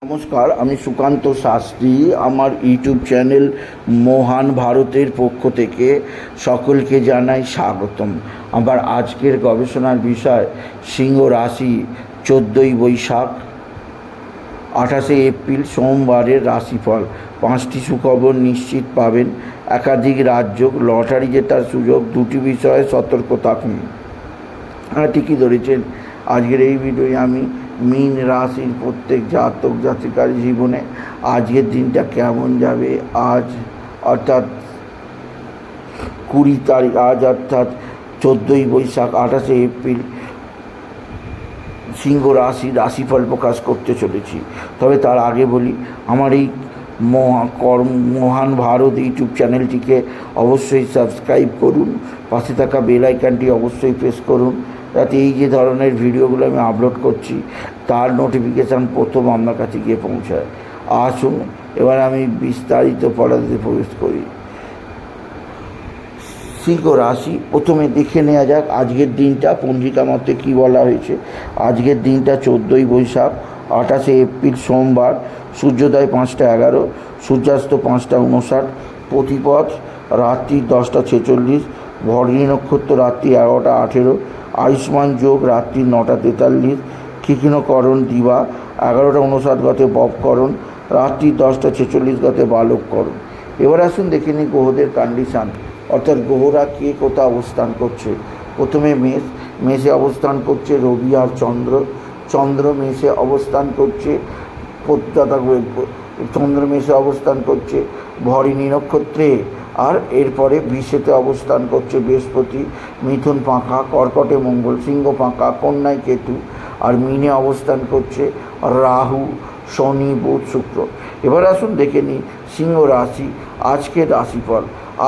নমস্কার, আমি সুকান্ত শাস্ত্রী। আমার ইউটিউব চ্যানেল মহান ভারতের পক্ষ থেকে সকলকে জানাই স্বাগতম। আবার আজকের গবেষণার বিষয় সিংহ রাশি, 14ই বৈশাখ 28শে এপ্রিল সোমবারের রাশিফল। 5টি সুখবর নিশ্চিত পাবেন, একাধিক রাজযোগ, লটারি জেতার সুযোগ। 2টি বিষয়ে সতর্ক থাকুন। ঠিকই ধরেছেন। আজকের এই ভিডিওয় আমি মীন রাশির প্রত্যেক জাতক জাতিকার জীবনে আজকের দিনটা কেমন যাবে, আজ অর্থাৎ 20 তারিখ, আজ অর্থাৎ 14ই বৈশাখ 28শে এপ্রিল সিংহ রাশির রাশিফল প্রকাশ করতে চলেছি। তবে তার আগে বলি, আমার এই মহান ভারত ইউটিউব চ্যানেলটিকে অবশ্যই সাবস্ক্রাইব করুন, পাশে থাকা বেল আইকনটি অবশ্যই প্রেস করুন, যাতে এই যে ধরনের ভিডিওগুলো আমি আপলোড করছি তার নোটিফিকেশান প্রথম আপনার কাছে গিয়ে পৌঁছায়। আসুন এবার আমি বিস্তারিত পড়াতে প্রবেশ করি। সিংহ রাশি, প্রথমে দেখে নেওয়া যাক আজকের দিনটা পঞ্জিকা মতে কী বলা হয়েছে। আজকের দিনটা 14ই বৈশাখ 28শে এপ্রিল সোমবার। সূর্যোদয় 5টা 11, সূর্যাস্ত 5টা 59, প্রতিপদ রাত্রি 10টা 46, ভরণী নক্ষত্র রাত্রি 11টা 18, আয়ুষ্মান যোগ রাত্রি 9টা 43, কৃষ্ণকরণ দিবা 11টা 59 গতে ববকরণ, রাত্রি 10টা 46 গতে বালককরণ। এবার আসুন দেখে নিই গ্রহদের কন্ডিশান, অর্থাৎ গ্রহরা কে কোথা অবস্থান করছে। প্রথমে মেষে অবস্থান করছে রবি আর চন্দ্র মেষে অবস্থান করছে, চন্দ্র মেষে অবস্থান করছে ভরণী নক্ষত্রে। আর এরপরে বৃষেতে অবস্থান করছে বৃহস্পতি, মিথুন পাঁকা, কর্কটে মঙ্গল, সিংহ পাঁকা, কন্যায় কেতু, আর মীনে অবস্থান করছে রাহু, শনি, বুধ, শুক্র। এবার আসুন দেখে নিই সিংহ রাশি আজকের রাশিফল।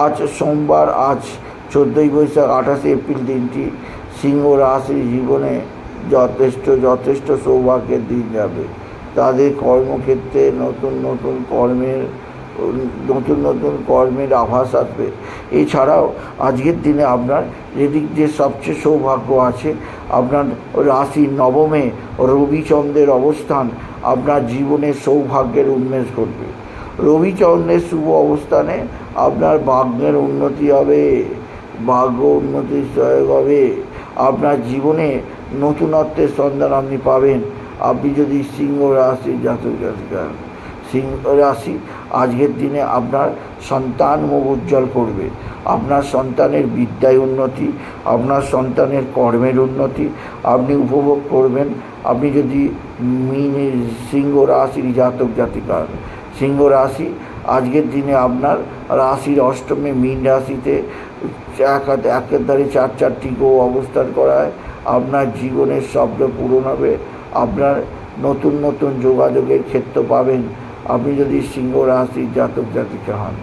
আজ সোমবার, আজ 14ই বৈশাখ 28শে এপ্রিল দিনটি সিংহ রাশির জীবনে যথেষ্ট সৌভাগ্যের দিন যাবে। তাদের কর্মক্ষেত্রে নতুন কর্মের আভাস আসবে। এছাড়াও আজকের দিনে আপনার যেদিক দিয়ে সবচেয়ে সৌভাগ্য আছে, আপনার রাশির নবমে রবিচন্দ্রের অবস্থান আপনার জীবনের সৌভাগ্যের উন্মেষ ঘটবে। রবিচন্দ্রের শুভ অবস্থানে আপনার ভাগ্যের উন্নতি হবে, ভাগ্য উন্নতির সহায়ক হবে। আপনার জীবনে নতুনত্বের সন্ধান আপনি পাবেন। আপনি যদি সিংহ রাশির জাতক জাতিকা, সিংহ রাশি আজকের দিনে আপনার সন্তান মুখ উজ্জ্বল করবে। আপনার সন্তানের বিদ্যায় উন্নতি, আপনার সন্তানের কর্মের উন্নতি আপনি উপভোগ করবেন। আপনি যদি সিংহ রাশির জাতক জাতিকা, সিংহ রাশি আজকের দিনে আপনার রাশির অষ্টমে মীন রাশিতে একের 4টি গ্রহ অবস্থান করায় আপনার জীবনের স্বপ্ন পূরণ হবে। আপনার নতুন যোগাযোগের ক্ষেত্র পাবেন আপনি যদি সিংহ রাশির জাতক জাতিকা হন।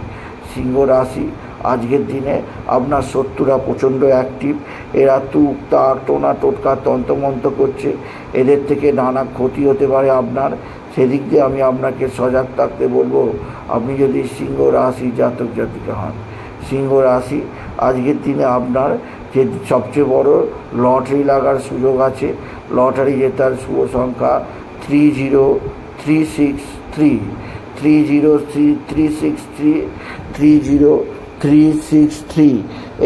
সিংহ রাশি আজকের দিনে আপনার শত্রুরা প্রচণ্ড অ্যাক্টিভ। এরা তুক তাক টোনা টোটকা তন্ত্রমন্ত্র করছে, এদের থেকে নানা ক্ষতি হতে পারে আপনার। সেদিক দিয়ে আমি আপনাকে সজাগ থাকতে বলবো আপনি যদি সিংহ রাশির জাতক জাতিকা হন। সিংহ রাশি আজকের দিনে আপনার যে সবচেয়ে বড় লটারি লাগার সুযোগ আছে। লটারি জেতার শুভ সংখ্যা 30363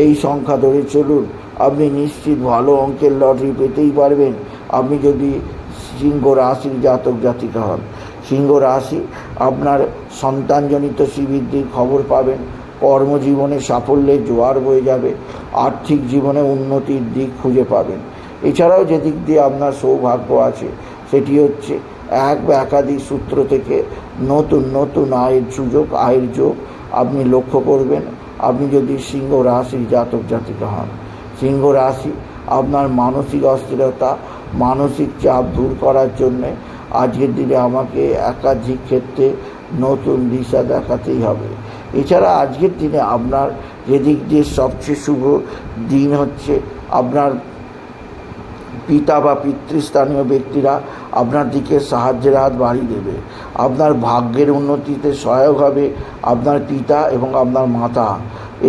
এই সংখ্যা ধরে চলুন, আপনি নিশ্চিত ভালো অঙ্কের লটারি পেতেই পারবেন আপনি যদি সিংহ রাশির জাতক জাতিকা হন। সিংহ রাশি আপনার সন্তানজনিত শ্রীবৃদ্ধির খবর পাবেন। কর্মজীবনে সাফল্যের জোয়ার বয়ে যাবে। আর্থিক জীবনে উন্নতির দিক খুঁজে পাবেন। এছাড়াও যেদিক দিয়ে আপনার সৌভাগ্য আছে সেটি হচ্ছে এক বা একাধিক সূত্র থেকে নতুন আয়ের যোগ আপনি লক্ষ্য করবেন আপনি যদি সিংহ রাশির জাতক জাতিকা হন। সিংহ রাশি আপনার মানসিক অস্থিরতা, মানসিক চাপ দূর করার জন্যে আজকের দিনে আমাকে একাধিক ক্ষেত্রে নতুন দিশা দেখাতেই হবে। এছাড়া আজকের দিনে আপনার যেদিক দিয়ে সবচেয়ে শুভ দিন হচ্ছে আপনার পিতা বা পিতৃস্থানীয় ব্যক্তিরা আপনার দিকে সাহায্যের হাত বাড়িয়ে দেবে। আপনার ভাগ্যের উন্নতিতে সহায়ক হবে আপনার পিতা এবং আপনার মাতা।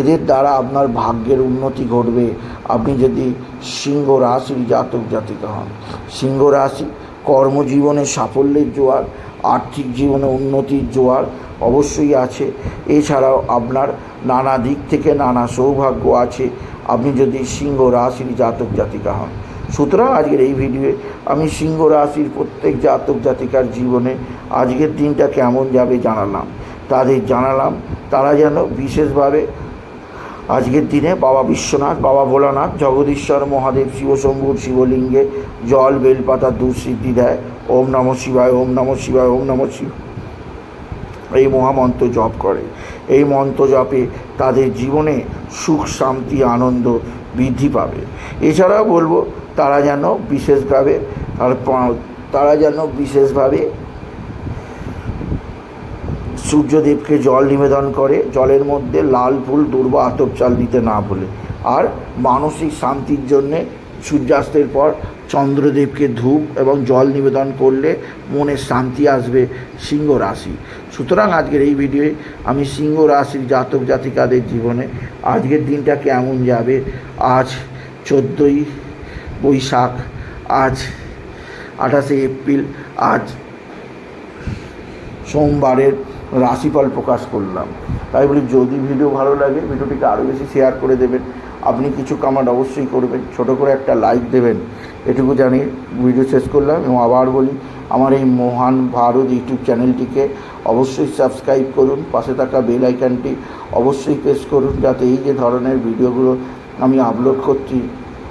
এদের দ্বারা আপনার ভাগ্যের উন্নতি ঘটবে আপনি যদি সিংহ রাশির জাতক জাতিকা হন। সিংহ রাশি কর্মজীবনে সাফল্যের জোয়ার আর্থিক জীবনে উন্নতির জোয়ার অবশ্যই আছে। এছাড়াও আপনার নানা দিক থেকে নানা সৌভাগ্য আছে আপনি যদি সিংহ রাশির জাতক জাতিকা হন। সুতরাং আজকের এই ভিডিওয়ে আমি সিংহ রাশির প্রত্যেক জাতক জাতিকার জীবনে আজকের দিনটা কেমন যাবে জানালাম। তারা যেন বিশেষভাবে আজকের দিনে বাবা বিশ্বনাথ, বাবা ভোলানাথ, জগদীশ্বর মহাদেব, শিবশম্ভুর শিবলিঙ্গে জল বেলপাতা দুঃসিদ্ধি দেয়। ওম নমঃ শিবায়, ওম নমঃ শিবায়, ওম নমঃ শিবায় এই মহামন্ত্র জপ করে। এই মন্ত্র জপে তাদের জীবনে সুখ শান্তি আনন্দ বৃদ্ধি পাবে। এছাড়াও বলবো তারা যেন বিশেষভাবে সূর্যদেবকে জল নিবেদন করে, জলের মধ্যে লাল ফুল, দূর্বা, আতপ চাল দিতে না ভুলে। আর মানসিক শান্তির জন্যে সূর্যাস্তের পর চন্দ্রদেবকে ধূপ এবং জল নিবেদন করলে মনে শান্তি আসবে সিংহ রাশি। সুতরাং আজকের এই ভিডিওয়ে আমি সিংহ রাশির জাতক জাতিকাদের জীবনে আজকের দিনটা কেমন যাবে, আজ 14ই বৈশাখ, আজ 28শে এপ্রিল, আজ সোমবারের রাশিফল প্রকাশ করলাম। তাই বলি যদি ভিডিও ভালো লাগে ভিডিওটিকে আরও বেশি শেয়ার করে দেবেন। আপনি কিছু কমেন্ট অবশ্যই করবেন, ছোট করে একটা লাইক দেবেন, এটুকু জানিয়ে ভিডিও শেষ করলাম। এবং আবার বলি আমার এই মহান ভারত ইউটিউব চ্যানেলটিকে অবশ্যই সাবস্ক্রাইব করুন, পাশে থাকা বেল আইকনটি অবশ্যই প্রেস করুন যাতে এই যে ধরনের ভিডিওগুলো আমি আপলোড করছি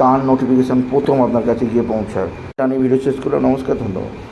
তার নোটিফিকেশান প্রথম আপনার কাছে গিয়ে পৌঁছায়। জানিয়ে ভিডিও শেষ করলাম। নমস্কার, ধন্যবাদ।